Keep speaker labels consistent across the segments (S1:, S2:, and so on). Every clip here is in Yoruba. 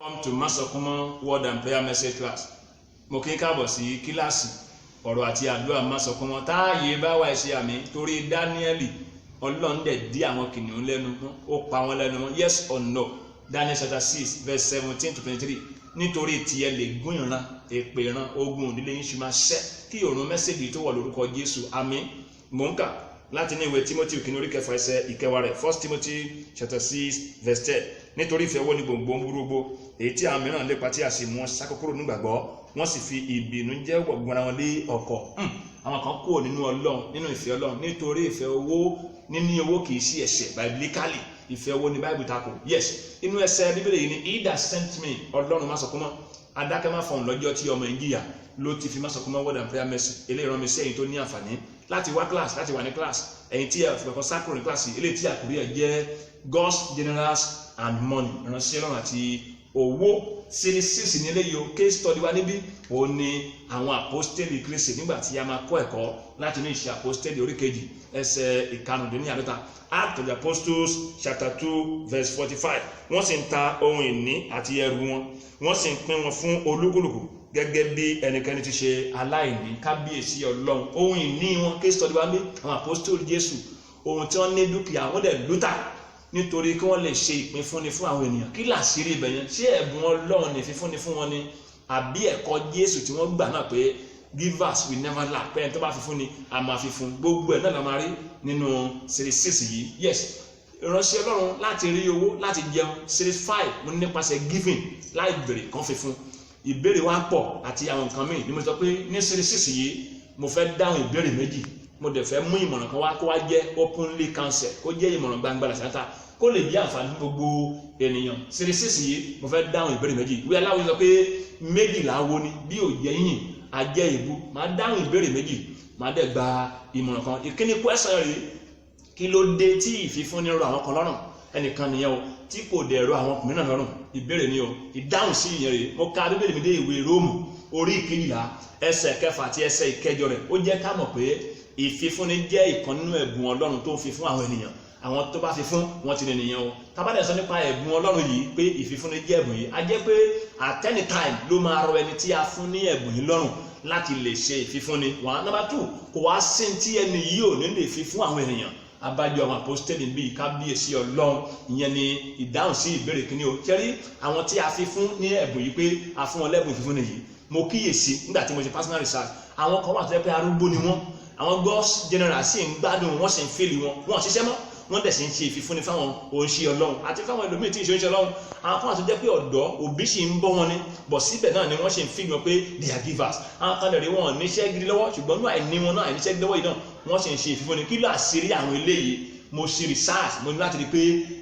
S1: Welcome to Masokumo Word and Prayer Message Class. Mo kí káàbọ̀ sí kíláàsì ọ̀rọ̀ àti àdúrà Masokumo táàyè bá wà ṣe àmì torí Dáníẹ́lì Ọlọ́run dẹ̀ dí àwọn kìnìún lẹ́nu mọ́ ó pa wọ́n lẹ́nu mọ́ yes or no Daniel chapter 6 verse 17 to 23 nítorí tiẹ̀ lè gún ìran èpè ìran ogun òdílé yín ṣe máa ṣẹ́ kí òrùn mẹ́sẹ̀gì tó wà lórúkọ Jésù àmín. Mò ń kà láti ní ìwé Timothy kìíní orí kẹfà ẹsẹ̀ ìkẹwàá rẹ̀ 1 Timothy chapter 6 verse 10 nítorí ìfẹ́ wọ́n ní gbòǹgbò ń burúgbó èyí tí àwọn mìíràn lépa tí a sì mú wọn ṣàkókòrò nígbàgbọ́ wọ́n sì fi ìbínú jẹ́ gbọ̀ngbọ̀n ara wọn lé ọkọ̀ àwọn kan kúrò nínú Ọlọ́run nínú ìfẹ́ Ọlọ́run nítorí ìfẹ́ owó níní owó kìí sí ẹ̀ṣẹ̀ biblically ìfẹ́ owó ní Bible tako yes inú ẹsẹ̀ Bíbélì yìí ni he that sent me Ọlọ́run Masokumo adákẹ́ má fọ̀hún lọ́jọ́ tí ọmọ ìjìyà ló ti fi Masokumo Word and Prayer Message eléyìí rán mi sí ẹ̀yin tó ní àǹfààní láti wá class láti wà ní class ẹ̀yin tí ẹ fẹ́ kọ́ sákòrò ní class eléyìí tí àkórí ẹ̀ jẹ́ God's generals and money ìránṣẹ́ Ọlọ́run àti owó series 6 ní eléyìí o case study wa níbí ó ní àwọn apostoli Kristi nígbà tí a máa kọ́ ẹ̀kọ́ láti ní ìṣe apostoli orí kejì ẹsẹ̀ ìkarùndínláàdọ́ta Acts of the Apostles chapter 2 verse 45 wọ́n sì ń ta ohun ìní àti ẹrù wọn wọ́n sì ń pín wọn fún olúkúlùkù gẹ́gẹ́ bí ẹnikẹ́ni ti ṣe aláìní kábíyèsí Ọlọ́run ohun ìní wọn case study wa níbí àwọn apostoli Jésù ohun tí wọ́n ní dúkìá wọ́n dẹ̀ lútà nítorí kí wọ́n lè ṣe ìpín fúnni fún àwọn ènìyàn kí làṣírí ibẹ̀ yẹn ṣé ẹ̀bùn Ọlọ́run ní fífúnni fún wọn ni àbí ẹ̀kọ́ Jésù tí wọ́n gbà náà pé givers will never lack pé ẹni tó bá fi fún ni a máa fi fún gbogbo ẹ̀ náà la máa rí nínú series 6 yìí yes ìránṣẹ́ Ọlọ́run láti rí owó láti jẹun series 5 mo ní nípasẹ̀ giving láì bèrè kan fi fún ìbéèrè wa pọ̀ àti àwọn nǹkan míì ni mo sọ pé ní series 6 yìí mo fẹ́ dáhùn ìbéèrè méjì mo dẹ̀ fẹ́ mú ìmọ̀ràn kan wá kó wá jẹ́ openly counsel kó jẹ́ ìmọ̀ràn gbangba làṣáta kó lè jẹ́ àǹfààní fún gbogbo ènìyàn series yìí mo fẹ́ dáhùn ìbéèrè méjì ìwé aláwo sọ pé méjìlá wo ni bí ò jẹ́ yìnyín ajẹ́ ìbú máa dáhùn ìbéèrè méjì máa dẹ̀ gba ìmọ̀ràn kan ìkíní question rèé kí ló dé tí ìfífúnni rọ àwọn kan lọ́rùn ẹnìkan nìyẹn o tí kò dẹ̀ rọ àwọn ọkùnrin náà lọ́rùn ìbéèrè ni o ìdáhùn sí ìyẹn rèé mo ka Bíbélì mi dé ìwé Róòmù orí ìkejìlá ẹsẹ̀ kẹfà àti ẹsẹ̀ ìkẹjọ rẹ̀ ó jẹ́ ká mọ̀ pé ìfífúnni jẹ́ ìkan nínú ẹ̀bùn Ọlọ́run tó ń fi fún àwọn ènìyàn àwọn tó bá fi fún wọn ti ní nìyẹn o tábàdà sọ nípa ẹ̀bùn Ọlọ́run yìí pé ìfífúnni jẹ́ ẹ̀bùn yìí a jẹ́ pé at any time ló máa rọ ẹni tí a fún ní ẹ̀bùn yìí lọ́rùn láti lè ṣe ìfífúnni one number two kò wá sí tí ẹni yìí ò ní lè fi fún àwọn ènìyàn abájọ àwọn apostoli bíi kábíyèsí Ọlọ́run ìyẹn ni ìdáhùn sí ìbéèrè kìíní o kẹrí àwọn tí a fi fún ní ẹ̀bùn yìí pé a fún wọn lẹ́bùn ìfífúnni yìí mo kíyèsí nígbà tí mo ṣe personal research àwọn kan wà tó yẹ pé arúgbó ni wọ́n àwọn God's general sì ń gbádùn wọ́n sì ń fèlì wọn ṣiṣẹ́ mọ́ wọ́n dẹ̀ sì ń ṣe ìfífúnni fáwọn òǹṣẹ́ Ọlọ́run àti fáwọn ẹlòmíì tí ìṣòǹṣẹ́ Ọlọ́run àwọn kan àti jẹ́ pé ọ̀dọ́ òbí sì ń bọ́ wọn ni bọ̀ síbẹ̀ náà ni wọ́n ṣe ń fi wọn pé they are givers àwọn kan lè wọn níṣẹ́ gidi lọ́wọ́ ṣùgbọ́n ní àìní wọn náà àìníṣẹ́ gidi lọ́wọ́ yìí náà wọ́n sì ń ṣe ìfífúnni kí ló àṣírí àwọn eléyìí mo ṣe research mo ní láti rí pé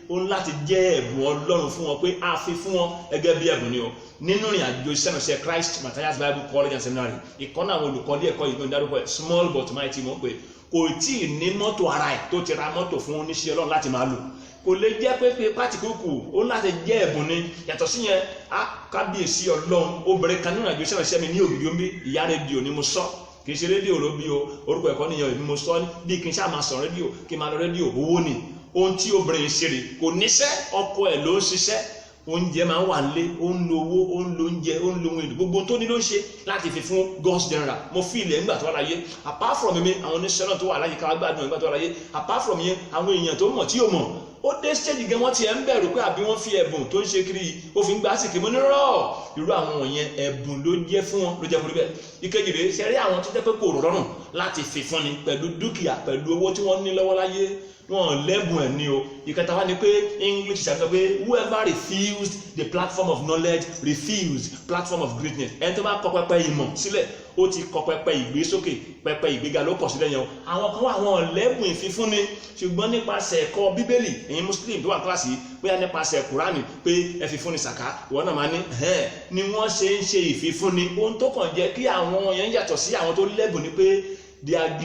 S1: ó ní láti jẹ́ ẹ̀bùn Ọlọ́run fún wọn pé a fi fún wọn gẹ́gẹ́ bí ẹ̀bùn ni o nínú ìrìn àjò ìṣẹ́nusẹ́ Christ Matthias Bible College and Seminary ìkọ́nà àwọn olùkọ́ ilé ẹ̀kọ́ yìí tó ń dárúkọ ẹ̀ small but mighty mọ̀ pé kò tí ì ní mọ́tò ara ẹ̀ tó ti ra mọ́tò fún oníṣẹ́ Ọlọ́run láti máa lò kò lè jẹ́ pé pátìkùkù ó láti jẹ́ ẹ̀bùn ni yàtọ̀ sí yẹn á kábíyèsí Ọlọ́run obìnrin kan nínú àjò ìṣẹ́nusẹ́ mi ní òbí omi ìyá rédíò ni mo sọ kì í ṣe rédíò ló bí o orúkọ ẹ̀kọ́ nìyẹn ìbí mo sọ bí kí n ṣáà máa sọ rédíò kí n máa lọ rédíò owó ni ohun tí obìnrin ṣe rè kò níṣẹ́ ọkọ ẹ̀ ló ń ṣiṣẹ́ oúnjẹ máa ń wà nílé ó ń lo owó ó ń lo oúnjẹ ó ń lo ohun èlò gbogbo tó ní ló ń ṣe láti fi fún God's general mo fi ilẹ̀ nígbà tó wà láyé apart from mi àwọn oníṣẹ́ náà tó wà láyé káwá gbádùn nígbà tó wà láyé apart from yẹn àwọn èèyàn tó mọ̀ tí yóò mọ̀ ó dé stage gan wọ́n ti ẹ̀ ń bẹ̀rù pé àbí wọ́n fi ẹ̀bùn tó ń ṣe kiri ó fi ń gbá sí kí mo ní rọ́ọ̀ irú àwọn wọ̀nyẹn ẹ̀bùn ló jẹ́ fún wọn ló jẹ́ fún bẹ́ẹ̀ ìkejì rèé ṣe rí àwọn tó jẹ́ pé kò rọrùn láti fi fúnni pẹ̀lú dúkìá pẹ̀lú owó tí wọ́n ní lọ́wọ́ láyé wọn lẹ́bùn ẹ̀ ní o ìkẹta wá ní pé English ṣàfihàn pé whoever refused the platform of knowledge refused platform of greatness ẹni tó bá kọ pẹpẹ ìmọ̀ sílẹ̀ ó ti kọ pẹpẹ ìgbésókè pẹpẹ ìgbéga ló pọ̀ sílẹ̀ yẹn o àwọn kan wà wọn lẹ́bùn ìfífúnni ṣùgbọ́n nípasẹ̀ ẹ̀kọ́ Bíbélì ẹ̀yin Muslim tó wà kíláàsì bóyá nípasẹ̀ Kùránì pé ẹ fífúnni sàká ìwọ náà máa ní ni wọ́n ṣe ń ṣe ìfífúnni ohun tó kàn jẹ́ kí àwọn yẹn yàtọ̀ sí àwọn tó lẹ́bùn ni pé they are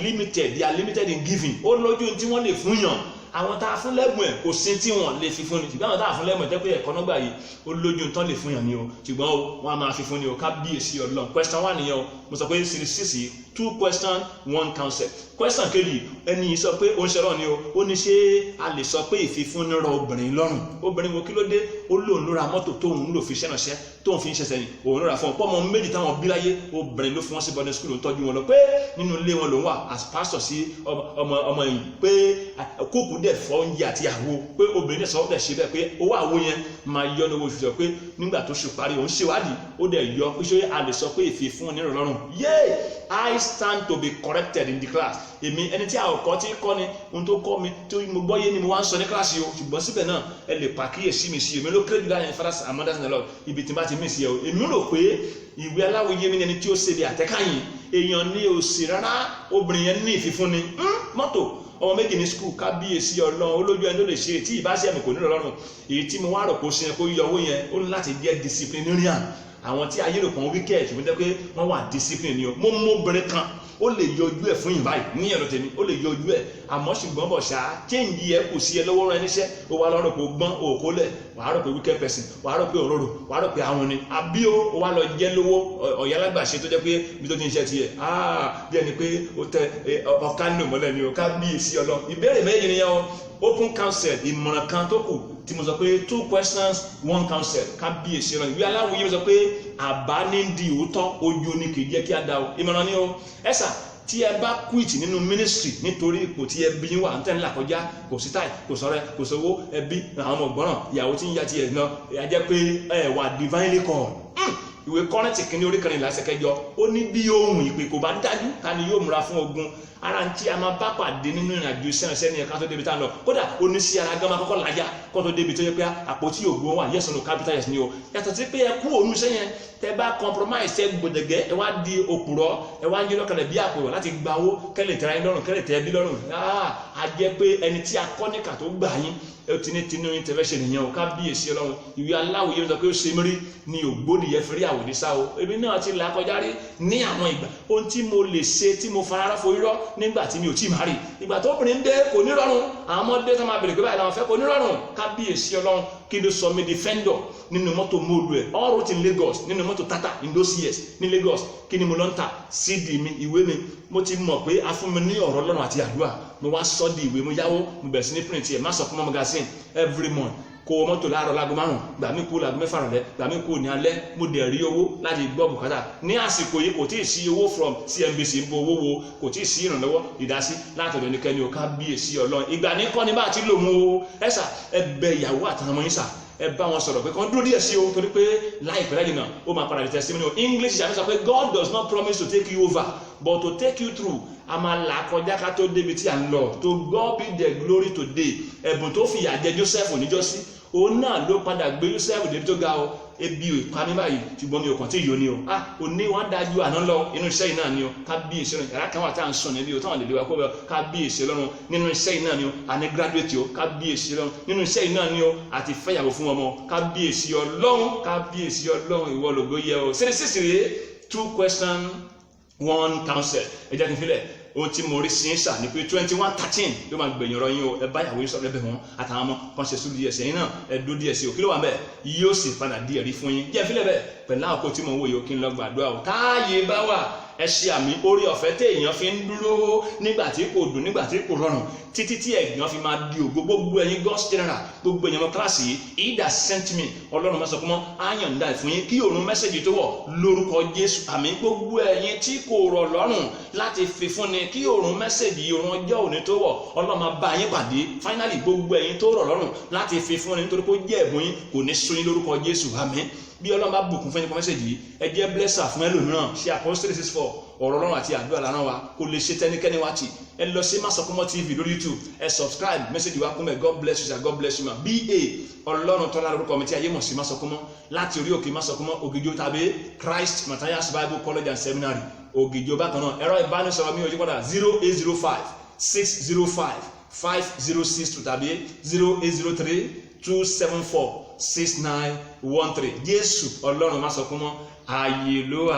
S1: limited in giving ó lójú tí wọ́n lè fún yàn àwọn tá a fún lẹ́bùn ẹ̀ kò sí tí wọ́n lè fi fún ni ṣùgbọ́n àwọn tá a fún lẹ́bùn ẹ̀ tẹ́pẹ́ ẹ̀kọ́ nọ́gbà yìí ó lójú tán lè fún yàn ni o ṣùgbọ́n wọ́n á máa fi fún ni o kábíyèsí Ọlọ́run. question 1 nìyẹn o mo sọ pé series 6 2 questions 1 concept. question kejì ẹni yìí sọ pé ó ń ṣẹlọ ni o ó ní ṣé a lè sọ pé ìfifúnni rọ obìnrin lọ́rùn obìnrin wo kí ló dé ó lóun ló ra mọ́tò tóun lò fi ṣẹ́nàṣẹ́ tóun fi ń ṣẹṣẹ́ ni òun ló ra fún ọ pọ́mọ méjì táwọn bí láyé obìnrin ló fi wọ́n sí boarding school ń tọ́jú wọn lọ pé nínú ilé wọn lòun wà as pastor sí ọmọ yìí pé kókù dẹ̀ fọ́ oúnjẹ àti àwo pé obìnrin dẹ̀ sọ dẹ̀ ṣe bẹ́ẹ̀ pé owó àwo yẹn máa yọ ní owó oṣù tó pé nígbà tó ṣù parí òun ṣèwádìí ó dẹ̀ yọ pé ṣé a lè sọ pé ìfifúnni rọ lọ́rùn yéé I stand to be corrected in the class. Èmi ẹni tí àkọ́kọ́ tí kọ́ ni ohun tó kọ́ mi tí mo gbọ́ yé ni mo wá ń sọ ní kíláàsì o ṣùgbọ́n síbẹ̀ náà ẹ lè pàkíyèsí mi sí èmi ló kéré jù láyé fathers and mothers in the Lord ibi tí n bá ti mí sí ẹ o èmi rò pé ìwé aláwòye mi ni ẹni tí ó ṣe bí àtẹ́káyìn èèyàn ní òsì rárá obìnrin yẹn ní ìfifúnni mọ́tò ọmọ méjì ní skul kábíyèsí Ọlọ́run olójú ẹni tó lè ṣe tí ìbáṣẹ́ mi kò ní lọ́rùn èyí tí mo wá rò kó ṣe kó yọ owó yẹn ó ní láti jẹ́ disciplinarian àwọn tí ayé rò kàn wíkẹ́ ṣùgbọ́n jẹ́ pé wọ́n wà discipline ni o mo mú obìnrin kan ó lè yọ ojú ẹ̀ fún yìí báyìí ní ẹ̀rọ tèmi ó lè yọ ojú ẹ̀ àmọ́ ṣùgbọ́n bọ̀ ṣá change ẹ̀ kò sí ẹ lọ́wọ́ rẹ níṣẹ́ ó wá lọ́rọ̀ pé ó gbọ́n òkó lẹ̀ wàá rò pé wicked person wàá rò pé òróró wàá rò pé àwọn ni àbí ó wá lọ jẹ́ lówó ọ̀yà alágbàṣe tó jẹ́ pé ibi tó ti ń ṣe tiẹ̀ bí ẹni pé ó tẹ ọ̀ká nínú mọ́lẹ̀ ni o kábíyèsí Ọlọ́run ìbéèrè méjì nìyẹn o open counsel ìmọ̀ràn kan tó kù tí mo sọ pé 2 questions 1 counsel kábíyèsí Ọlọ́run ìwé aláwòye mo sọ pé àbá ní di òótọ́ ojú ni kì í jẹ́ kí á da o ìmọ̀ràn ni o ẹ̀sà tí ẹ bá quit nínú ministry nítorí ipò tí ẹbí wà ń tẹ́lẹ̀ àkọjá kò sí táì kò sọ̀rẹ́ kò sówó ẹbí àwọn ọmọ ọgbọ́n ìyàwó tí ń ya tiẹ̀ náà ẹ jẹ́ pé ẹ wà divinely called ìwé Kọ́ríńtì kìíní orí kẹrìnlá ẹsẹ̀ kẹjọ ó ní bí ohun ìpè kò bá dájú ká ni yóò múra fún ogun ara ń tí a máa bá pàdé nínú ìrìnàjò iṣẹ́ ní ẹ̀ka tó débi tá ń lọ kódà oníṣẹ́ ara gan máa kọ́kọ́ lájà kó tó débi tó yẹ pé àpótí ògbó wà yes no capital yes ni o yàtọ̀ sí pé ẹ kú òun iṣẹ́ yẹn tẹ bá compromise ẹ gbòdẹ̀gẹ́ ẹ wá di òpùrọ́ ẹ wá ń yé lọ́kànlẹ̀ bí àpò láti gba owó kẹ́lẹ̀ tẹ̀ra yín lọ́rùn kẹ́lẹ̀ tẹ̀ bí lọ́rùn a jẹ́ pé ẹni tí a kọ́ níkà tó gbà yín ẹ ti ní tinú intervention nìyẹn o kábíyèsí Ọlọ́run ìwé aláwòye ló sọ pé ó ṣe mérí ni ògbónìyẹ fẹ́rí àwòdì sá o èmi náà ti là kọjá rí ní àwọn ìgbà ohun tí mo lè ṣe tí mo fara forí rọ́ nígbà tí mi ò tí ì má rí ìgbà tó obìnrin dé kò ní rọrùn àwọn ọmọdé tó máa bèrè pé báyìí làwọn fẹ́ kò ní rọrùn kábíyèsí Ọlọ́run kí ló sọ mi di fendor nínú mọ́tò móòlù ẹ̀ all route in Lagos nínú mọ́tò Tata in those years ní Lagos kí ni mo lọ ń ta CD mi ìwé mi mo ti mọ̀ pé a fún mi ní ọ̀rọ̀ Ọlọ́run àti àdúrà mo wá sọ di ìwé mo yáwó mo bẹ̀rẹ̀ sí ní print ẹ̀ má sọ fún magazine every month kó mọ́tò láàárọ̀ láago 5 gbà mí kú láago 6 rọ̀lẹ́ gbà mí kú ní alẹ́ mo dẹ̀ rí owó láti gbọ́ bùkátà ní àsìkò yìí kò tí ì sí owó from CNBC ń bo owó wo kò tí ì sí ìrànlọ́wọ́ ìdásí látọ̀dọ̀ ẹnikẹ́ni ò kábíyèsí Ọlọ́run ìgbà ní kọ́ni bá ti lò mú o ẹ̀sà ẹ bẹ ìyàwó àtàwọn ọmọ yín sà ẹ bá wọn sọ̀rọ̀ pé kàn dúró díẹ̀ sí o torí pé láìpẹ́ lẹ́yìn náà ó máa padà di testimony o English ṣàfihàn sọ pé God does not promise to take you over but to take you through a máa là kọjá ká tó débi tí a ń lọ to God be the glory today ẹ̀bùn tó fìyà jẹ Joseph níjọ́sí òun náà ló padà gbé Joseph débi tó ga o ebi ò pa mí báyìí ṣùgbọ́n mi ò kàn tí yóò ní o òní wọn dájú àná lọ inú iṣẹ́ yìí náà ni o kábíyèsí Ọlọ́run yàrá kan wà tá à ń sùn níbi o táwọn lè lè wá kó bẹ kábíyèsí Ọlọ́run nínú iṣẹ́ yìí náà ni o àní graduate o kábíyèsí Ọlọ́run nínú iṣẹ́ yìí náà ni o àti fẹ́yàwó fún ọmọ kábíyèsí Ọlọ́run ìwọ lògbó yẹ o ṣe ní sísèré 2 questions 1 counsel ẹ jẹ́ kí n filẹ̀ ohun tí mo rí sí ń sà ní pé 21:13 ló máa gbẹ̀yìn ọ̀rọ̀ yín o ẹ bá ìyàwó yín sọ̀rọ̀ ẹbẹ̀ wọn àtàwọn ọmọ kan ṣe sùúrù díẹ̀ sẹ́yìn náà ẹ dó díẹ̀ sí o kí ló wà bẹ́ẹ̀ yóò sì padà di ẹ̀rí fún yín jẹ́ ìfilẹ̀ bẹ́ẹ̀ pẹ̀lú àwọn kò tí mo ń wòye o kí n lọ gbàdúrà o táàyè bá wà ẹ ṣe àmì orí ọ̀fẹ́ tí èèyàn fi ń dúró nígbà tí kò dùn nígbà tí kò rọrùn títí tí èèyàn fi máa di ògo gbogbo ẹ̀yin God's general gbogbo èèyàn mọ kíláàsì yìí ìdá sent me Ọlọ́run máa sọ fún mọ́ àyàndá ìfún yín kí òun mẹ́sẹ̀gì tó wọ̀ lórúkọ Jésù àmì gbogbo ẹ̀yin tí kò rọ̀ lọ́rùn láti fi fúnni kí òun mẹ́sẹ̀gì òun ọjọ́ òní tó wọ̀ Ọlọ́run máa bá yín pàdé finally gbogbo ẹ̀yin tó rọ̀ lọ́rùn láti fi fúnni nítorí pé ó jẹ́ ẹ̀bùn yín kò ní sún yín lórúkọ Jésù àmín bí Ọlọ́run bá bùkún fún ẹni mẹ́sẹ̀gì yìí ẹ jẹ́ blesser fún ẹlòmíràn ṣe Apostle 6:4 ọ̀rọ̀ Ọlọ́run àti àdúrà lára wa kò lè ṣe tẹ́nikẹ́ni wá tì ẹ lọ sí Masokumo TV lórí YouTube ẹ subscribe mẹ́sẹ̀gì wa kún mẹ́ God bless you sir God bless you ma BA Ọlọ́run tọ́lá lórúkọ mi tí ayé mọ̀ sí Masokumo láti orí òkè Masokumo Ògìjó tàbí Christ Matthias Bible College and Seminary Ògìjó bákan náà ẹ̀rọ ìbánisọ̀rọ̀ mi ò yí padà 0805 605 5062 tàbí 0803 274 6913 Jésù Ọlọ́run Masokumo ààyè ló wà.